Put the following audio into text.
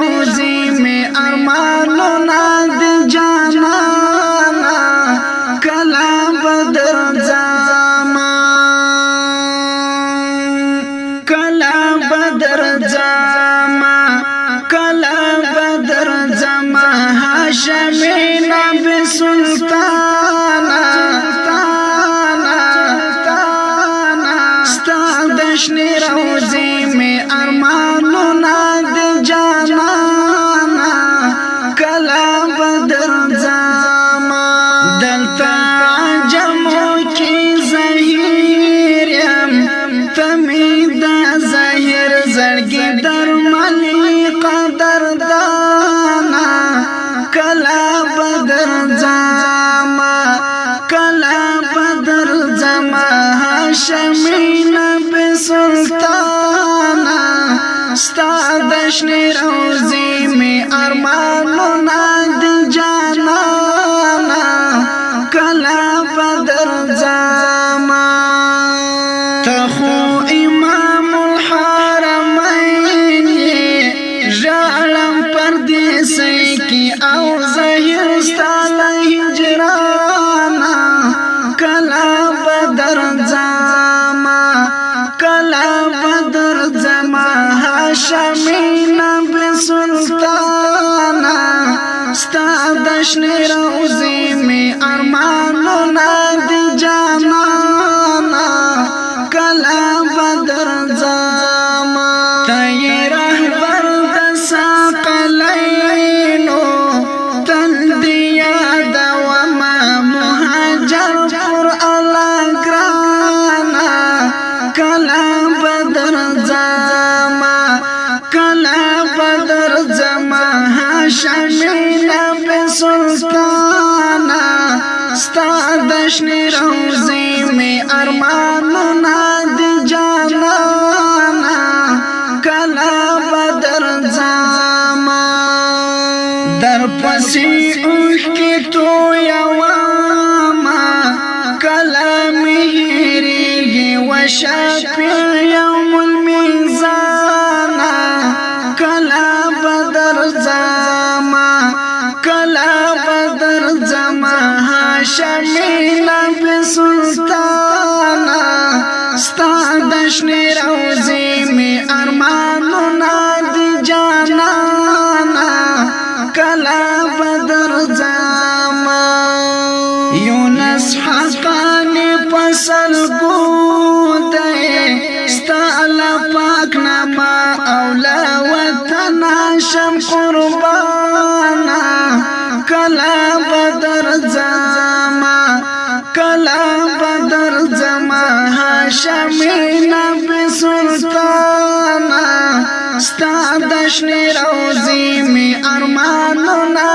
روزی میں ارمانونا دی جانانا کلا بدر زاما کلا بدر زاما کلا بدر زاما هاشمی نبی سلطانا ستا دشنی روزی میں ارمانونا دی جانانا کلا بدر زاما دلتا جمو کی زہیر یم تمید زہیر زرگی در ملی قدر دانا کلا بدر زاما کلا بدر زاما هاشمی نبی سلطانا ستا دشنی روزی میں ارمانونا دی جانانا کلا بدر زاما تخو امام الحرمین جعلم پردیسی کی او ظہر ستال ہجرانا کلا بدر زاما کلا بدر زاما هاشمی نبی سلطانا ستا دشنی روزی میں ارمانونا دی جانانا کلا بدر زاما تای رہبر دسا قلینو تندیا دوما مہاجر پر الاگرانا کلا بدر زاما کلا بدر زاما هاشمی نبی سلطانا ستا دشنی روزی میں ارمانونا دی جانانا کلا بدر زاما در پسی اوش کی تو یواما کلا مہریگی وشافی یوم المیزانا کلا بدر زاما کلا بدر زاما هاشمی نبی سلطانا ستا دشنی روزی میں ارمانونا دی جانانا کلا بدر زاما یونس حقانی پسل گو دے ستالا پاک نما اولا وطنا شم قربانا کلا بدر زاما کلا بدر زاما هاشمی نبی سلطانا ستا دشنی روزی میں ارمانونا